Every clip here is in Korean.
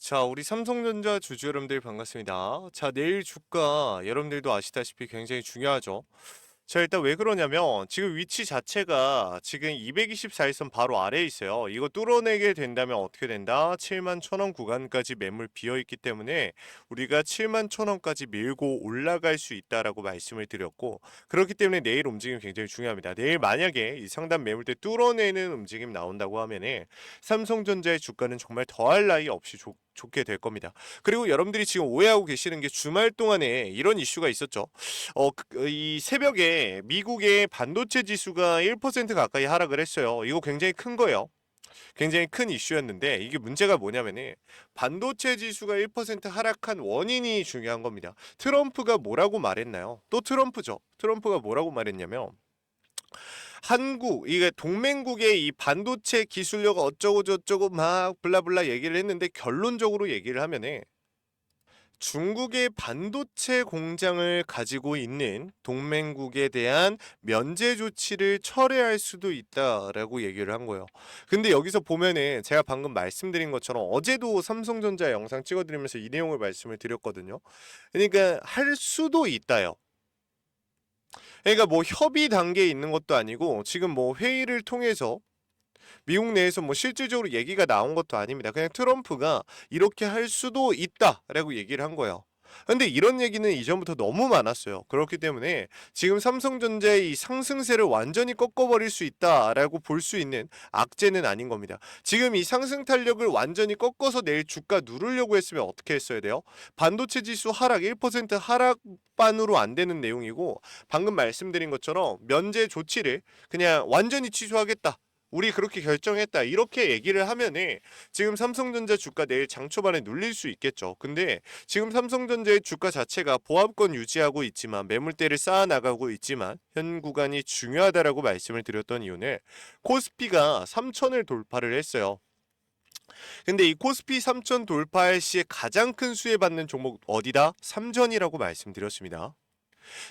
자, 우리 삼성전자 주주 여러분들 반갑습니다. 자, 내일 주가 여러분들도 아시다시피 굉장히 중요하죠. 자, 일단 왜 그러냐면 지금 위치 자체가 지금 224일선 바로 아래에 있어요. 이거 뚫어내게 된다면 어떻게 된다? 7만 1,000원 구간까지 매물 비어있기 때문에 우리가 7만 1,000원까지 밀고 올라갈 수 있다라고 말씀을 드렸고, 그렇기 때문에 내일 움직임 굉장히 중요합니다. 내일 만약에 이 상단 매물대 뚫어내는 움직임 나온다고 하면은 삼성전자의 주가는 정말 더할 나위 없이 좋게 될 겁니다. 그리고 여러분들이 지금 오해하고 계시는 게 주말 동안에 이런 이슈가 있었죠. 이 새벽에 미국의 반도체 지수가 1% 가까이 하락을 했어요. 이거 굉장히 큰 거예요. 굉장히 큰 이슈였는데 이게 문제가 뭐냐면은 반도체 지수가 1% 하락한 원인이 중요한 겁니다. 트럼프가 뭐라고 말했나요? 또 트럼프죠. 트럼프가 뭐라고 말했냐면 한국 이게 동맹국의 이 반도체 기술력 어쩌고 저쩌고 막 블라블라 얘기를 했는데 결론적으로 얘기를 하면은 중국의 반도체 공장을 가지고 있는 동맹국에 대한 면제 조치를 철회할 수도 있다라고 얘기를 한 거예요. 근데 여기서 보면은 제가 방금 말씀드린 것처럼 어제도 삼성전자 영상 찍어드리면서 이 내용을 말씀을 드렸거든요. 그러니까 할 수도 있다요. 그러니까 뭐 협의 단계에 있는 것도 아니고 지금 뭐 회의를 통해서 미국 내에서 뭐 실질적으로 얘기가 나온 것도 아닙니다. 그냥 트럼프가 이렇게 할 수도 있다라고 얘기를 한 거예요. 근데 이런 얘기는 이전부터 너무 많았어요. 그렇기 때문에 지금 삼성전자의 이 상승세를 완전히 꺾어버릴 수 있다라고 볼 수 있는 악재는 아닌 겁니다. 지금 이 상승 탄력을 완전히 꺾어서 내일 주가 누르려고 했으면 어떻게 했어야 돼요? 반도체 지수 하락 1% 하락반으로 안 되는 내용이고, 방금 말씀드린 것처럼 면제 조치를 그냥 완전히 취소하겠다, 우리 그렇게 결정했다, 이렇게 얘기를 하면은 지금 삼성전자 주가 내일 장 초반에 눌릴 수 있겠죠. 근데 지금 삼성전자의 주가 자체가 보합권 유지하고 있지만 매물대를 쌓아 나가고 있지만 현 구간이 중요하다라고 말씀을 드렸던 이유는 코스피가 3천을 돌파를 했어요. 근데 이 코스피 3천 돌파할 시에 가장 큰 수혜받는 종목 어디다? 삼전이라고 말씀드렸습니다.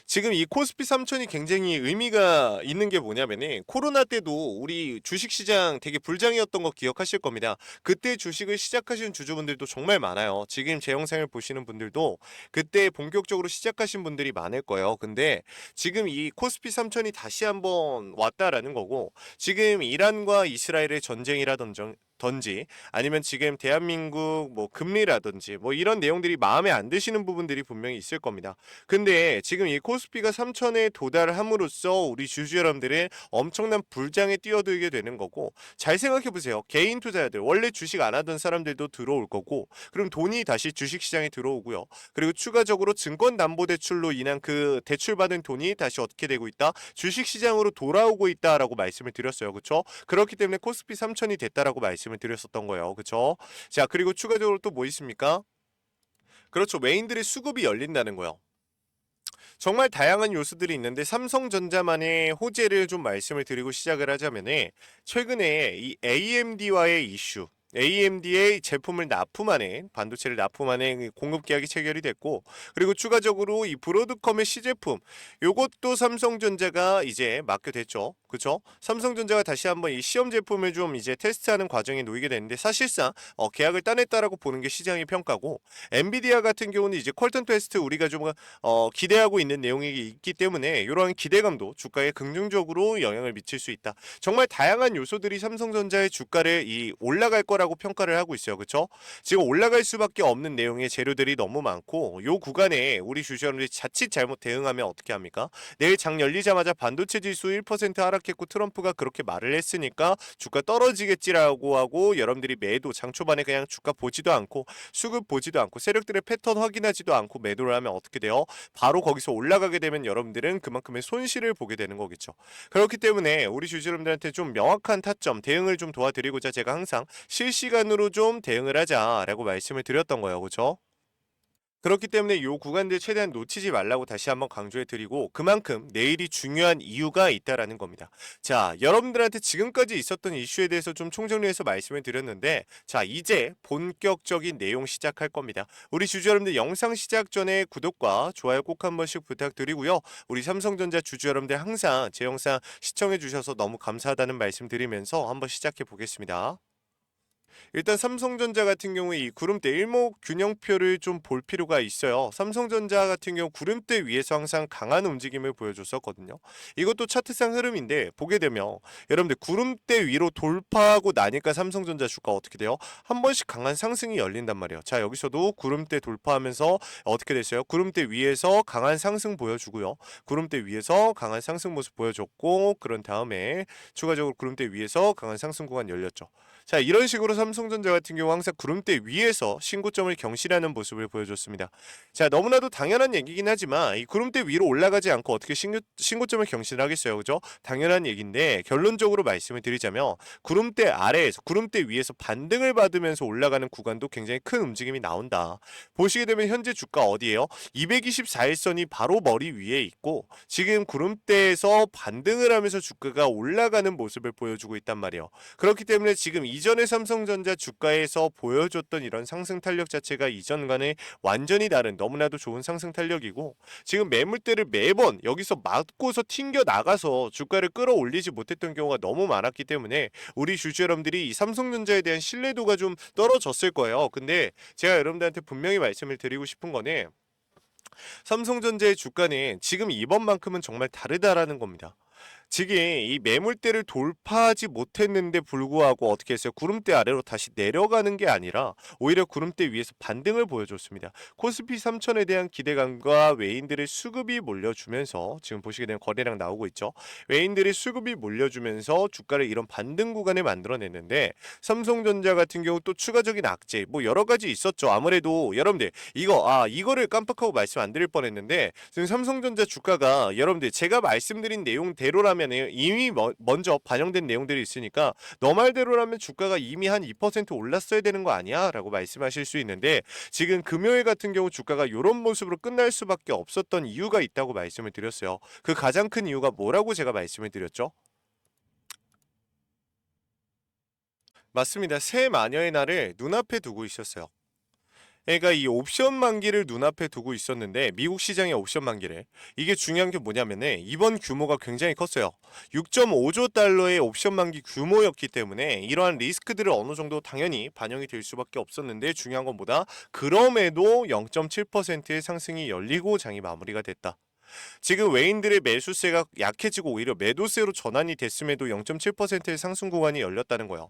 지금 이 코스피 3천이 굉장히 의미가 있는 게 뭐냐면은 코로나 때도 우리 주식시장 되게 불장이었던 거 기억하실 겁니다. 그때 주식을 시작하신 주주분들도 정말 많아요. 지금 제 영상을 보시는 분들도 그때 본격적으로 시작하신 분들이 많을 거예요. 근데 지금 이 코스피 3천이 다시 한번 왔다라는 거고, 지금 이란과 이스라엘의 전쟁이라든지 아니면 지금 대한민국 뭐 금리라든지 뭐 이런 내용들이 마음에 안 드시는 부분들이 분명히 있을 겁니다. 근데 지금 이 코스피가 3천에 도달함으로써 우리 주주 여러분들은 엄청난 불장에 뛰어들게 되는 거고, 잘 생각해 보세요. 개인 투자자들, 원래 주식 안 하던 사람들도 들어올 거고, 그럼 돈이 다시 주식 시장에 들어오고요. 그리고 추가적으로 증권 담보 대출로 인한 그 대출받은 돈이 다시 어떻게 되고 있다? 주식 시장으로 돌아오고 있다라고 말씀을 드렸어요. 그렇죠? 그렇기 때문에 코스피 3천이 됐다라고 말씀을 드렸었던 거예요. 그렇죠? 자, 그리고 추가적으로 또 뭐 있습니까? 그렇죠. 메인들의 수급이 열린다는 거예요. 정말 다양한 요소들이 있는데 삼성전자만의 호재를 좀 말씀을 드리고 시작을 하자면은, 최근에 이 AMD와의 이슈, AMD의 제품을 납품하는, 반도체를 납품하는 공급 계약이 체결이 됐고, 그리고 추가적으로 이 브로드컴의 시제품, 요것도 삼성전자가 이제 맡게 됐죠. 그쵸? 삼성전자가 다시 한번 이 시험 제품을 좀 이제 테스트하는 과정에 놓이게 됐는데, 사실상 계약을 따냈다라고 보는 게 시장의 평가고, 엔비디아 같은 경우는 이제 퀄텀 테스트 우리가 좀 기대하고 있는 내용이 있기 때문에 이러한 기대감도 주가에 긍정적으로 영향을 미칠 수 있다. 정말 다양한 요소들이 삼성전자의 주가를 이 올라갈 거라고 평가를 하고 있어요. 그렇죠? 지금 올라갈 수밖에 없는 내용의 재료들이 너무 많고, 요 구간에 우리 주주들이 자칫 잘못 대응하면 어떻게 합니까? 내일 장 열리자마자 반도체 지수 1% 하락했고 트럼프가 그렇게 말을 했으니까 주가 떨어지겠지라고 하고 여러분들이 매도 장 초반에 그냥 주가 보지도 않고 수급 보지도 않고 세력들의 패턴 확인하지도 않고 매도를 하면 어떻게 돼요? 바로 거기서 올라가게 되면 여러분들은 그만큼의 손실을 보게 되는 거겠죠. 그렇기 때문에 우리 주주 여러분들한테 좀 명확한 타점 대응을 좀 도와드리고자 제가 항상 실시간으로 좀 대응을 하자라고 말씀을 드렸던 거예요. 그렇죠? 그렇기 때문에 요 구간들 최대한 놓치지 말라고 다시 한번 강조해 드리고, 그만큼 내일이 중요한 이유가 있다라는 겁니다. 자, 여러분들한테 지금까지 있었던 이슈에 대해서 좀 총정리해서 말씀을 드렸는데, 자, 이제 본격적인 내용 시작할 겁니다. 우리 주주 여러분들 영상 시작 전에 구독과 좋아요 꼭 한 번씩 부탁드리고요. 우리 삼성전자 주주 여러분들 항상 제 영상 시청해 주셔서 너무 감사하다는 말씀 드리면서 한번 시작해 보겠습니다. 일단 삼성전자 같은 경우에 이 구름대 일목균형표를 좀 볼 필요가 있어요. 삼성전자 같은 경우 구름대 위에서 항상 강한 움직임을 보여줬었거든요. 이것도 차트상 흐름인데 보게 되면 여러분들 구름대 위로 돌파하고 나니까 삼성전자 주가 어떻게 돼요? 한 번씩 강한 상승이 열린단 말이에요. 자, 여기서도 구름대 돌파하면서 어떻게 됐어요? 구름대 위에서 강한 상승 보여주고요. 구름대 위에서 강한 상승 모습 보여줬고 그런 다음에 추가적으로 구름대 위에서 강한 상승 구간 열렸죠. 자, 이런 식으로 삼성전자 같은 경우 항상 구름대 위에서 신고점을 경신하는 모습을 보여줬습니다. 자, 너무나도 당연한 얘기긴 하지만 이 구름대 위로 올라가지 않고 어떻게 신고점을 경신하겠어요, 그죠? 당연한 얘기인데 결론적으로 말씀을 드리자면 구름대 아래에서 구름대 위에서 반등을 받으면서 올라가는 구간도 굉장히 큰 움직임이 나온다. 보시게 되면 현재 주가 어디에요? 224일선이 바로 머리 위에 있고 지금 구름대에서 반등을 하면서 주가가 올라가는 모습을 보여주고 있단 말이에요. 그렇기 때문에 지금 이전의 삼성전자 주가에서 보여줬던 이런 상승 탄력 자체가 이전과는 완전히 다른 너무나도 좋은 상승 탄력이고 지금 매물대를 매번 여기서 맞고서 튕겨 나가서 주가를 끌어올리지 못했던 경우가 너무 많았기 때문에 우리 주주 여러분들이 이 삼성전자에 대한 신뢰도가 좀 떨어졌을 거예요. 근데 제가 여러분들한테 분명히 말씀을 드리고 싶은 거는 삼성전자의 주가는 지금 이번만큼은 정말 다르다라는 겁니다. 지금 이 매물대를 돌파하지 못했는데 불구하고 어떻게 했어요? 구름대 아래로 다시 내려가는 게 아니라 오히려 구름대 위에서 반등을 보여줬습니다. 코스피 3000에 대한 기대감과 외인들의 수급이 몰려주면서 지금 보시게 되면 거래량 나오고 있죠. 외인들의 수급이 몰려주면서 주가를 이런 반등 구간에 만들어냈는데 삼성전자 같은 경우 또 추가적인 악재 뭐 여러 가지 있었죠. 아무래도 여러분들 이거를 깜빡하고 말씀 안 드릴 뻔했는데 지금 삼성전자 주가가 여러분들 제가 말씀드린 내용대로라면 이미 먼저 반영된 내용들이 있으니까 너 말대로라면 주가가 이미 한 2% 올랐어야 되는 거 아니야? 라고 말씀하실 수 있는데 지금 금요일 같은 경우 주가가 이런 모습으로 끝날 수밖에 없었던 이유가 있다고 말씀을 드렸어요. 그 가장 큰 이유가 뭐라고 제가 말씀을 드렸죠? 맞습니다. 새 마녀의 날을 눈앞에 두고 있었어요. 그러니까 이 옵션 만기를 눈앞에 두고 있었는데 미국 시장의 옵션 만기를 이게 중요한 게 뭐냐면은 이번 규모가 굉장히 컸어요. 6.5조 달러의 옵션 만기 규모였기 때문에 이러한 리스크들을 어느 정도 당연히 반영이 될 수밖에 없었는데 중요한 건 뭐다? 그럼에도 0.7%의 상승이 열리고 장이 마무리가 됐다. 지금 외인들의 매수세가 약해지고 오히려 매도세로 전환이 됐음에도 0.7%의 상승 구간이 열렸다는 거예요.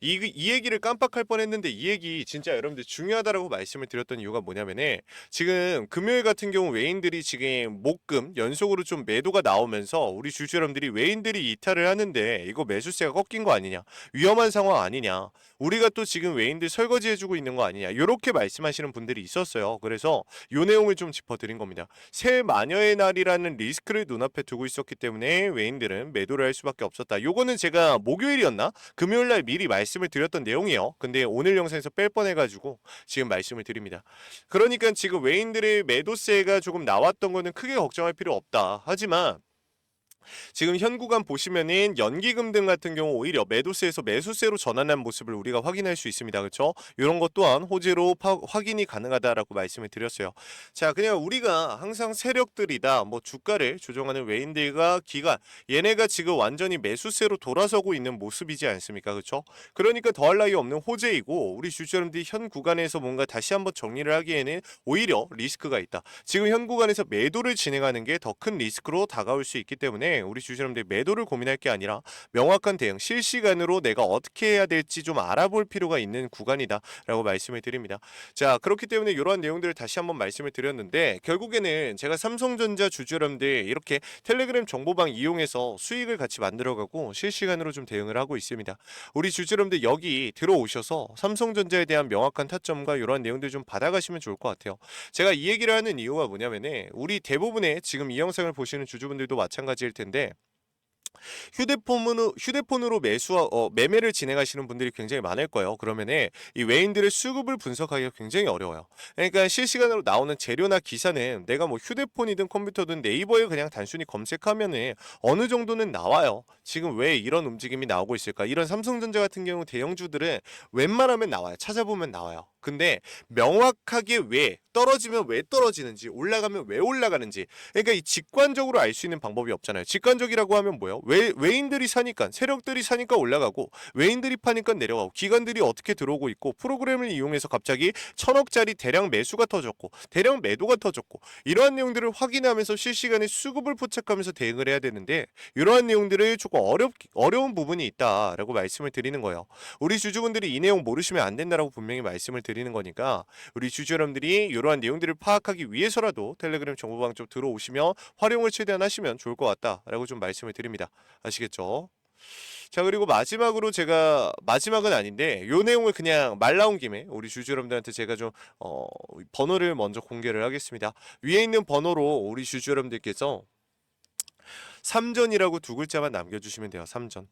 이 얘기를 깜빡할 뻔했는데 이 얘기 진짜 여러분들 중요하다라고 말씀을 드렸던 이유가 뭐냐면은 지금 금요일 같은 경우 외인들이 지금 목금 연속으로 좀 매도가 나오면서 우리 주주 여러분들이 외인들이 이탈을 하는데 이거 매수세가 꺾인 거 아니냐 위험한 상황 아니냐 우리가 또 지금 외인들 설거지해주고 있는 거 아니냐 이렇게 말씀하시는 분들이 있었어요. 그래서 요 내용을 좀 짚어드린 겁니다. 새 마녀의 날이라는 리스크를 눈앞에 두고 있었기 때문에 외인들은 매도를 할 수밖에 없었다. 요거는 제가 목요일이었나? 금요일날 미리 말씀을 드렸던 내용이에요. 근데 오늘 영상에서 뺄 뻔해가지고 지금 말씀을 드립니다. 그러니까 지금 외인들의 매도세가 조금 나왔던 거는 크게 걱정할 필요 없다. 하지만 지금 현 구간 보시면은 연기금 등 같은 경우 오히려 매도세에서 매수세로 전환한 모습을 우리가 확인할 수 있습니다. 그렇죠? 이런 것 또한 호재로 확인이 가능하다라고 말씀을 드렸어요. 자, 그냥 우리가 항상 세력들이다 뭐 주가를 조종하는 외인들과 기관 얘네가 지금 완전히 매수세로 돌아서고 있는 모습이지 않습니까? 그렇죠? 그러니까 더할 나위 없는 호재이고 우리 주주여러분들이 현 구간에서 뭔가 다시 한번 정리를 하기에는 오히려 리스크가 있다. 지금 현 구간에서 매도를 진행하는 게 더 큰 리스크로 다가올 수 있기 때문에 우리 주주여러분들 매도를 고민할 게 아니라 명확한 대응 실시간으로 내가 어떻게 해야 될지 좀 알아볼 필요가 있는 구간이다 라고 말씀을 드립니다. 자, 그렇기 때문에 이러한 내용들을 다시 한번 말씀을 드렸는데 결국에는 제가 삼성전자 주주여러분들 이렇게 텔레그램 정보방 이용해서 수익을 같이 만들어가고 실시간으로 좀 대응을 하고 있습니다. 우리 주주여러분들 여기 들어오셔서 삼성전자에 대한 명확한 타점과 이러한 내용들 좀 받아가시면 좋을 것 같아요. 제가 이 얘기를 하는 이유가 뭐냐면은 우리 대부분의 지금 이 영상을 보시는 주주분들도 마찬가지일 텐데 휴대폰으로 매매를 진행하시는 분들이 굉장히 많을 거예요. 그러면은 이 외인들의 수급을 분석하기가 굉장히 어려워요. 그러니까 실시간으로 나오는 재료나 기사는 내가 뭐 휴대폰이든 컴퓨터든 네이버에 그냥 단순히 검색하면은 어느 정도는 나와요. 지금 왜 이런 움직임이 나오고 있을까? 이런 삼성전자 같은 경우 대형주들은 웬만하면 나와요. 찾아보면 나와요. 근데 명확하게 왜 떨어지면 왜 떨어지는지 올라가면 왜 올라가는지 그러니까 이 직관적으로 알 수 있는 방법이 없잖아요. 직관적이라고 하면 뭐예요? 외인들이 사니까 세력들이 사니까 올라가고 외인들이 파니까 내려가고 기관들이 어떻게 들어오고 있고 프로그램을 이용해서 갑자기 1,000억짜리 대량 매수가 터졌고 대량 매도가 터졌고 이러한 내용들을 확인하면서 실시간에 수급을 포착하면서 대응을 해야 되는데 이러한 내용들을 조금 어려운 부분이 있다라고 말씀을 드리는 거예요. 우리 주주분들이 이 내용 모르시면 안 된다라고 분명히 말씀을 드리는 거니까 우리 주주 여러분들이 이러한 내용들을 파악하기 위해서라도 텔레그램 정보방 좀 들어오시면 활용을 최대한 하시면 좋을 것 같다라고 좀 말씀을 드립니다. 아시겠죠? 자, 그리고 마지막으로 제가 마지막은 아닌데 요 내용을 그냥 말 나온 김에 우리 주주 여러분들한테 제가 좀 번호를 먼저 공개를 하겠습니다. 위에 있는 번호로 우리 주주 여러분들께서 삼전이라고 두 글자만 남겨주시면 돼요. 삼전.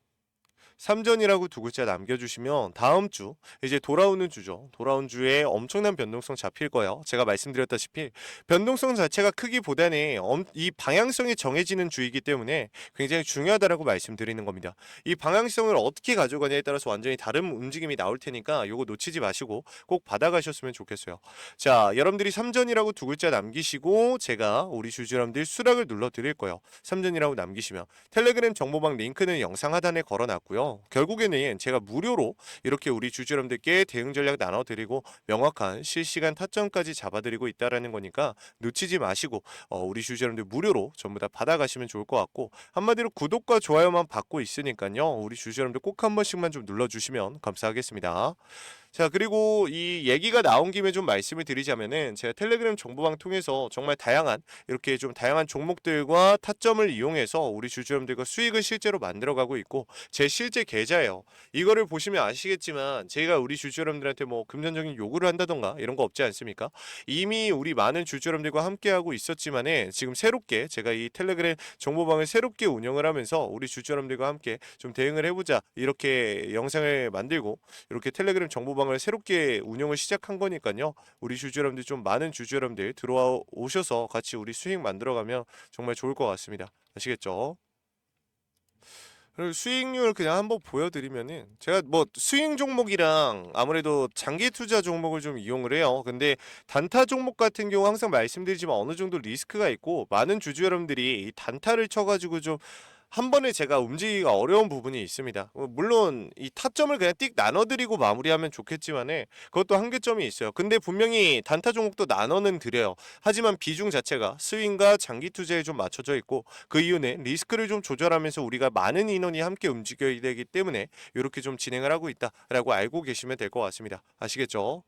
삼전이라고 두 글자 남겨주시면 다음 주 이제 돌아오는 주죠. 돌아온 주에 엄청난 변동성 잡힐 거예요. 제가 말씀드렸다시피 변동성 자체가 크기보다는 이 방향성이 정해지는 주이기 때문에 굉장히 중요하다라고 말씀드리는 겁니다. 이 방향성을 어떻게 가져가냐에 따라서 완전히 다른 움직임이 나올 테니까 요거 놓치지 마시고 꼭 받아가셨으면 좋겠어요. 자, 여러분들이 삼전이라고 두 글자 남기시고 제가 우리 주주 여러분들 수락을 눌러 드릴 거예요. 삼전이라고 남기시면 텔레그램 정보방 링크는 영상 하단에 걸어놨고요. 결국에는 제가 무료로 이렇게 우리 주주 여러분들께 대응 전략 나눠드리고 명확한 실시간 타점까지 잡아드리고 있다라는 거니까 놓치지 마시고 우리 주주 여러분들 무료로 전부 다 받아가시면 좋을 것 같고 한마디로 구독과 좋아요만 받고 있으니까요. 우리 주주 여러분들 꼭 한 번씩만 좀 눌러주시면 감사하겠습니다. 자, 그리고 이 얘기가 나온 김에 좀 말씀을 드리자면은 제가 텔레그램 정보방 통해서 정말 다양한 이렇게 좀 다양한 종목들과 타점을 이용해서 우리 주주 여러분들과 수익을 실제로 만들어가고 있고 제 실제 계좌예요. 이거를 보시면 아시겠지만 제가 우리 주주 여러분들한테 뭐 금전적인 요구를 한다던가 이런 거 없지 않습니까? 이미 우리 많은 주주 여러분들과 함께하고 있었지만은 지금 새롭게 제가 이 텔레그램 정보방을 새롭게 운영을 하면서 우리 주주 여러분들과 함께 좀 대응을 해보자 이렇게 영상을 만들고 이렇게 텔레그램 정보방을 새롭게 운영을 시작한 거니까요. 우리 주주 여러분들 좀 많은 주주 여러분들 들어와 오셔서 같이 우리 수익 만들어가면 정말 좋을 것 같습니다. 아시겠죠? 그리고 수익률 그냥 한번 보여드리면은 제가 뭐 스윙 종목이랑 아무래도 장기 투자 종목을 좀 이용을 해요. 근데 단타 종목 같은 경우 항상 말씀드리지만 어느 정도 리스크가 있고 많은 주주 여러분들이 이 단타를 쳐가지고 좀 한 번에 제가 움직이기가 어려운 부분이 있습니다. 물론 이 타점을 그냥 띡 나눠드리고 마무리하면 좋겠지만은 그것도 한계점이 있어요. 근데 분명히 단타 종목도 나눠는 드려요. 하지만 비중 자체가 스윙과 장기 투자에 좀 맞춰져 있고 그 이유는 리스크를 좀 조절하면서 우리가 많은 인원이 함께 움직여야 되기 때문에 이렇게 좀 진행을 하고 있다라고 알고 계시면 될 것 같습니다. 아시겠죠?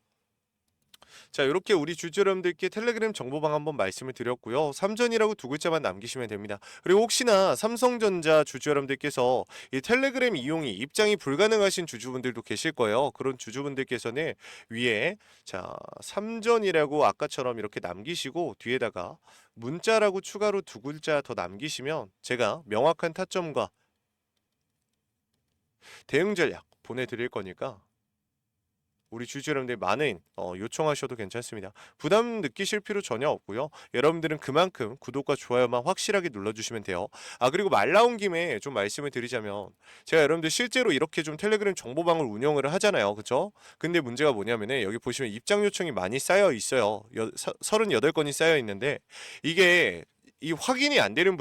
자, 이렇게 우리 주주 여러분들께 텔레그램 정보방 한번 말씀을 드렸고요. 삼전이라고 두 글자만 남기시면 됩니다. 그리고 혹시나 삼성전자 주주 여러분들께서 이 텔레그램 이용이 입장이 불가능하신 주주분들도 계실 거예요. 그런 주주분들께서는 위에 자, 삼전이라고 아까처럼 이렇게 남기시고 뒤에다가 문자라고 추가로 두 글자 더 남기시면 제가 명확한 타점과 대응 전략 보내드릴 거니까 우리 주주 여러분들 많은 요청하셔도 괜찮습니다. 부담 느끼실 필요 전혀 없고요. 여러분들은 그만큼 구독과 좋아요만 확실하게 눌러주시면 돼요. 아, 그리고 말 나온 김에 좀 말씀을 드리자면 제가 여러분들 실제로 이렇게 좀 텔레그램 정보방을 운영을 하잖아요. 그쵸? 근데 문제가 뭐냐면은 여기 보시면 입장 요청이 많이 쌓여 있어요. 38건이 쌓여 있는데 이게 이 확인이 안 되는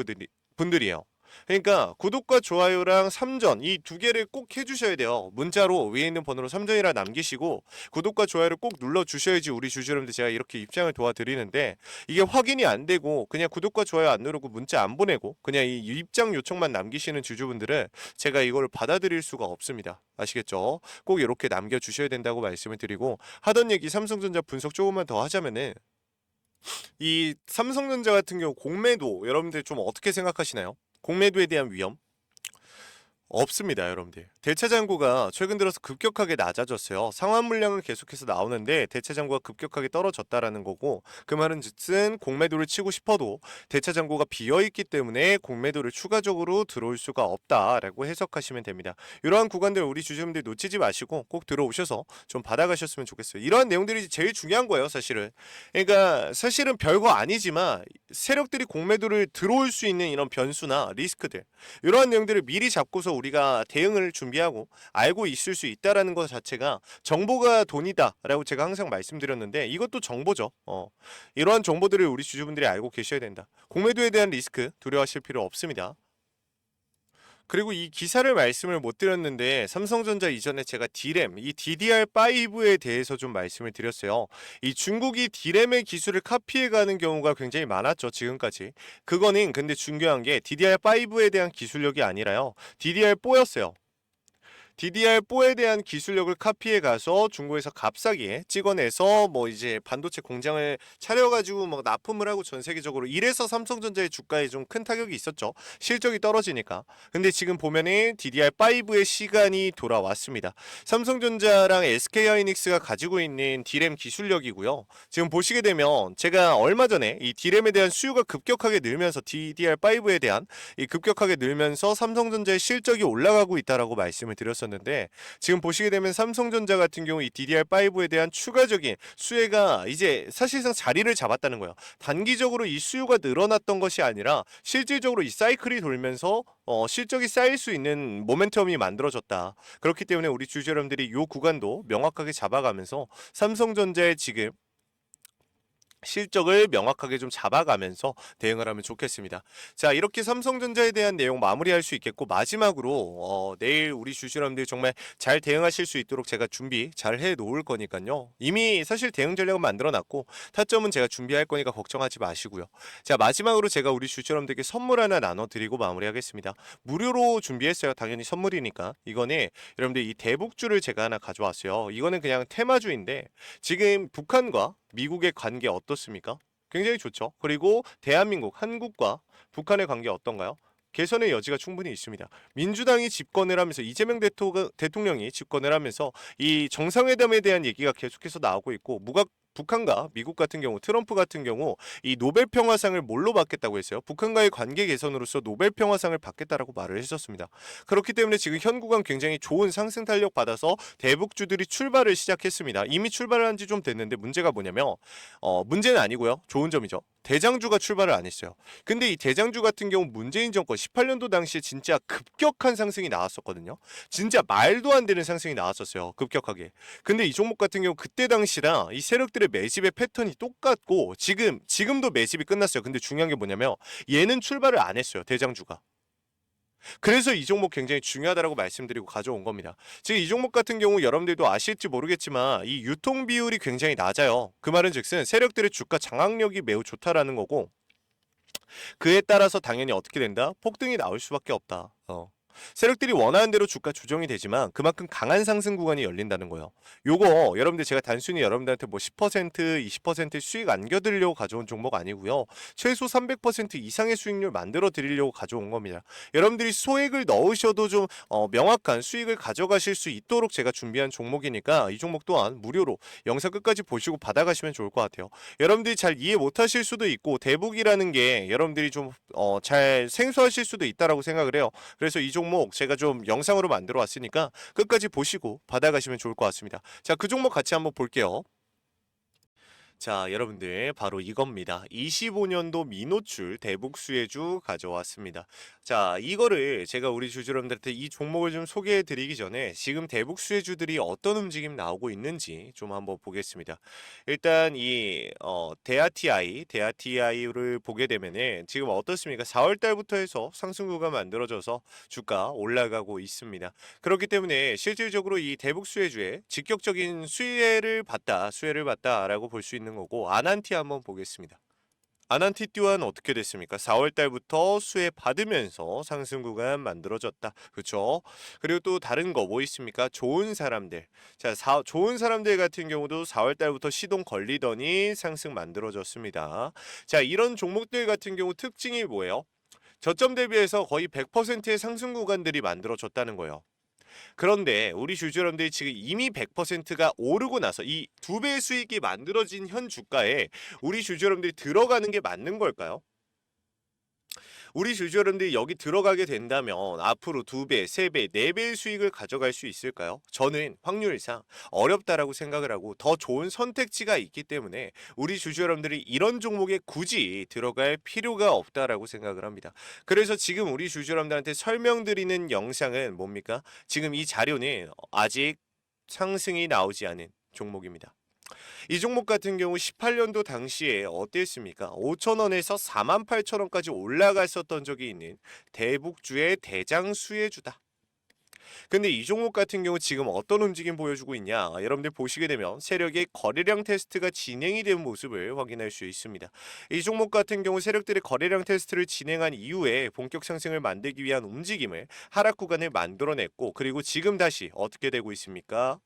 분들이에요. 그러니까 구독과 좋아요랑 삼전 이 두 개를 꼭 해주셔야 돼요. 문자로 위에 있는 번호로 삼전이라 남기시고 구독과 좋아요를 꼭 눌러주셔야지 우리 주주 여러분들 제가 이렇게 입장을 도와드리는데 이게 확인이 안 되고 그냥 구독과 좋아요 안 누르고 문자 안 보내고 그냥 이 입장 요청만 남기시는 주주분들은 제가 이걸 받아들일 수가 없습니다. 아시겠죠? 꼭 이렇게 남겨주셔야 된다고 말씀을 드리고 하던 얘기 삼성전자 분석 조금만 더 하자면은 이 삼성전자 같은 경우 공매도 여러분들 좀 어떻게 생각하시나요? 공매도에 대한 위험? 없습니다, 여러분들. 대차 잔고가 최근 들어서 급격하게 낮아졌어요. 상환 물량은 계속해서 나오는데 대차 잔고가 급격하게 떨어졌다라는 거고 그 말은 즉슨 공매도를 치고 싶어도 대차 잔고가 비어 있기 때문에 공매도를 추가적으로 들어올 수가 없다라고 해석하시면 됩니다. 이러한 구간들 우리 주주분들 놓치지 마시고 꼭 들어오셔서 좀 받아가셨으면 좋겠어요. 이러한 내용들이 제일 중요한 거예요, 사실은. 그러니까 사실은 별거 아니지만 세력들이 공매도를 들어올 수 있는 이런 변수나 리스크들 이러한 내용들을 미리 잡고서 우리가 대응을 준비하는 준비하고 알고 있을 수 있다라는 것 자체가 정보가 돈이다라고 제가 항상 말씀드렸는데 이것도 정보죠. 이러한 정보들을 우리 주주분들이 알고 계셔야 된다. 공매도에 대한 리스크 두려워하실 필요 없습니다. 그리고 이 기사를 말씀을 못 드렸는데 삼성전자 이전에 제가 D램, 이 DDR5에 대해서 좀 말씀을 드렸어요. 이 중국이 D램의 기술을 카피해가는 경우가 굉장히 많았죠, 지금까지. 그거는 근데 중요한 게 DDR5에 대한 기술력이 아니라요. DDR4였어요. DDR4에 대한 기술력을 카피해 가서 중국에서 값싸게 찍어내서 뭐 이제 반도체 공장을 차려가지고 뭐 납품을 하고 전 세계적으로 이래서 삼성전자의 주가에 좀 큰 타격이 있었죠. 실적이 떨어지니까. 근데 지금 보면은 DDR5의 시간이 돌아왔습니다. 삼성전자랑 SK하이닉스가 가지고 있는 D램 기술력이고요. 지금 보시게 되면 제가 얼마 전에 이 D램에 대한 수요가 급격하게 늘면서 DDR5에 대한 이 급격하게 늘면서 삼성전자의 실적이 올라가고 있다라고 말씀을 드렸었는데 지금 보시게 되면 삼성전자 같은 경우 이 DDR5에 대한 추가적인 수혜가 이제 사실상 자리를 잡았다는 거예요. 단기적으로 이 수요가 늘어났던 것이 아니라 실질적으로 이 사이클이 돌면서 실적이 쌓일 수 있는 모멘텀이 만들어졌다. 그렇기 때문에 우리 주주 여러분들이 이 구간도 명확하게 잡아가면서 삼성전자의 지금 실적을 명확하게 좀 잡아가면서 대응을 하면 좋겠습니다. 자, 이렇게 삼성전자에 대한 내용 마무리할 수 있겠고 마지막으로 내일 우리 주주님들 정말 잘 대응하실 수 있도록 제가 준비 잘 해놓을 거니까요. 이미 사실 대응 전략은 만들어놨고 타점은 제가 준비할 거니까 걱정하지 마시고요. 자, 마지막으로 제가 우리 주주님들께 선물 하나 나눠드리고 마무리하겠습니다. 무료로 준비했어요. 당연히 선물이니까. 이거는 여러분들 이 대북주를 제가 하나 가져왔어요. 이거는 그냥 테마주인데 지금 북한과 미국의 관계 어떻습니까? 굉장히 좋죠. 그리고 대한민국, 한국과 북한의 관계 어떤가요? 개선의 여지가 충분히 있습니다. 민주당이 집권을 하면서 이재명 대통령이 집권을 하면서 이 정상회담에 대한 얘기가 계속해서 나오고 있고 북한과 미국 같은 경우 트럼프 같은 경우 이 노벨 평화상을 뭘로 받겠다고 했어요. 북한과의 관계 개선으로서 노벨 평화상을 받겠다라고 말을 했었습니다. 그렇기 때문에 지금 현 구간 굉장히 좋은 상승 탄력 받아서 대북주들이 출발을 시작했습니다. 이미 출발을 한 지 좀 됐는데 문제가 뭐냐면 문제는 아니고요. 좋은 점이죠. 대장주가 출발을 안 했어요. 근데 이 대장주 같은 경우 문재인 정권 18년도 당시에 진짜 급격한 상승이 나왔었거든요. 진짜 말도 안 되는 상승이 나왔었어요. 급격하게. 근데 이 종목 같은 경우 그때 당시랑 이 세력들의 매집의 패턴이 똑같고 지금도 매집이 끝났어요. 근데 중요한 게 뭐냐면 얘는 출발을 안 했어요. 대장주가. 그래서 이 종목 굉장히 중요하다라고 말씀드리고 가져온 겁니다. 지금 이 종목 같은 경우 여러분들도 아실지 모르겠지만 이 유통 비율이 굉장히 낮아요. 그 말은 즉슨 세력들의 주가 장악력이 매우 좋다라는 거고 그에 따라서 당연히 어떻게 된다? 폭등이 나올 수밖에 없다. 세력들이 원하는 대로 주가 조정이 되지만 그만큼 강한 상승 구간이 열린다는 거예요. 요거 여러분들 제가 단순히 여러분들한테 뭐 10%, 20% 수익 안겨드리려고 가져온 종목 아니고요. 최소 300% 이상의 수익률 만들어 드리려고 가져온 겁니다. 여러분들이 소액을 넣으셔도 좀 명확한 수익을 가져가실 수 있도록 제가 준비한 종목이니까 이 종목 또한 무료로 영상 끝까지 보시고 받아가시면 좋을 것 같아요. 여러분들이 잘 이해 못하실 수도 있고 대북이라는 게 여러분들이 좀 잘 생소하실 수도 있다라고 생각을 해요. 그래서 이 종목 제가 좀 영상으로 만들어 왔으니까 끝까지 보시고 받아가시면 좋을 것 같습니다. 자, 그 종목 같이 한번 볼게요. 자, 여러분들 바로 이겁니다. 25년도 미노출 대북 수혜주 가져왔습니다. 자, 이거를 제가 우리 주주 여러분들한테 이 종목을 좀 소개해 드리기 전에 지금 대북 수혜주들이 어떤 움직임 나오고 있는지 좀 한번 보겠습니다. 일단 이 대아티아이를 보게 되면은 지금 어떻습니까? 4월 달부터 해서 상승구가 만들어져서 주가 올라가고 있습니다. 그렇기 때문에 실질적으로 이 대북 수혜주의 직격적인 수혜를 봤다라고 볼 수 있는 거고 아난티 한번 보겠습니다. 아난티 또한 어떻게 됐습니까? 4월 달부터 수혜 받으면서 상승 구간 만들어졌다. 그렇죠? 그리고 또 다른 거 뭐 있습니까? 좋은 사람들. 자, 좋은 사람들 같은 경우도 4월 달부터 시동 걸리더니 상승 만들어졌습니다. 자, 이런 종목들 같은 경우 특징이 뭐예요? 저점 대비해서 거의 100%의 상승 구간들이 만들어졌다는 거예요. 그런데 우리 주주님들이 지금 이미 100%가 오르고 나서 이 두 배의 수익이 만들어진 현 주가에 우리 주주님들이 들어가는 게 맞는 걸까요? 우리 주주 여러분들이 여기 들어가게 된다면 앞으로 2배, 3배, 4배의 수익을 가져갈 수 있을까요? 저는 확률상 어렵다라고 생각을 하고 더 좋은 선택지가 있기 때문에 우리 주주 여러분들이 이런 종목에 굳이 들어갈 필요가 없다라고 생각을 합니다. 그래서 지금 우리 주주 여러분들한테 설명드리는 영상은 뭡니까? 지금 이 자료는 아직 상승이 나오지 않은 종목입니다. 이 종목 같은 경우 18년도 당시에 어땠습니까? 5,000원에서 48,000원까지 올라갔었던 적이 있는 대북주의 대장 수혜주다. 근데 이 종목 같은 경우 지금 어떤 움직임 보여주고 있냐? 여러분들 보시게 되면 세력의 거래량 테스트가 진행이 된 모습을 확인할 수 있습니다. 이 종목 같은 경우 세력들의 거래량 테스트를 진행한 이후에 본격 상승을 만들기 위한 움직임을 하락 구간을 만들어냈고 그리고 지금 다시 어떻게 되고 있습니까?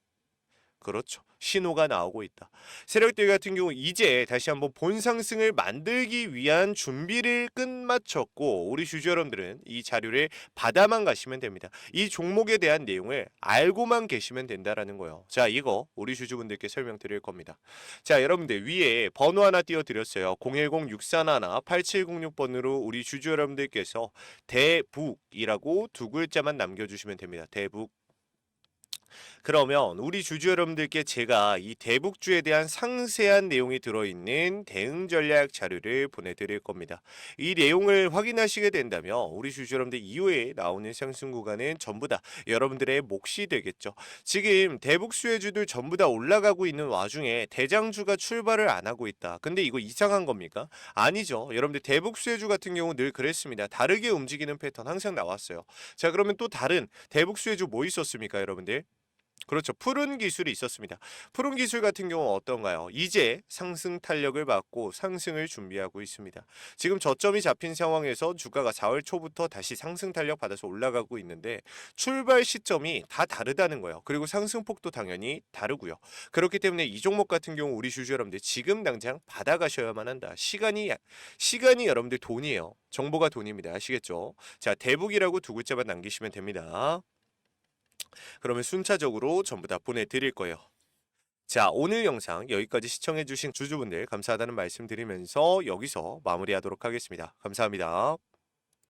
그렇죠. 신호가 나오고 있다. 세력들 같은 경우 이제 다시 한번 본상승을 만들기 위한 준비를 끝마쳤고 우리 주주 여러분들은 이 자료를 받아만 가시면 됩니다. 이 종목에 대한 내용을 알고만 계시면 된다라는 거예요. 자, 이거 우리 주주분들께 설명드릴 겁니다. 자, 여러분들 위에 번호 하나 띄워드렸어요. 010-6311-8706번으로 우리 주주 여러분들께서 대북이라고 2글자만 남겨주시면 됩니다. 대북. 그러면 우리 주주 여러분들께 제가 이 대북주에 대한 상세한 내용이 들어있는 대응 전략 자료를 보내드릴 겁니다. 이 내용을 확인하시게 된다면 우리 주주 여러분들 이후에 나오는 상승 구간은 전부 다 여러분들의 몫이 되겠죠. 지금 대북 수혜주들 전부 다 올라가고 있는 와중에 대장주가 출발을 안 하고 있다. 근데 이거 이상한 겁니까? 아니죠. 여러분들 대북 수혜주 같은 경우 늘 그랬습니다. 다르게 움직이는 패턴 항상 나왔어요. 자, 그러면 또 다른 대북 수혜주 뭐 있었습니까, 여러분들? 그렇죠. 푸른 기술이 있었습니다. 푸른 기술 같은 경우는 어떤가요? 이제 상승 탄력을 받고 상승을 준비하고 있습니다. 지금 저점이 잡힌 상황에서 주가가 4월 초부터 다시 상승 탄력 받아서 올라가고 있는데 출발 시점이 다 다르다는 거예요. 그리고 상승폭도 당연히 다르고요. 그렇기 때문에 이 종목 같은 경우 우리 주주 여러분들 지금 당장 받아가셔야만 한다. 시간이 여러분들 돈이에요. 정보가 돈입니다. 아시겠죠? 자, 대북이라고 2글자만 남기시면 됩니다. 그러면 순차적으로 전부 다 보내드릴 거예요. 자, 오늘 영상 여기까지 시청해주신 주주분들 감사하다는 말씀 드리면서 여기서 마무리하도록 하겠습니다. 감사합니다.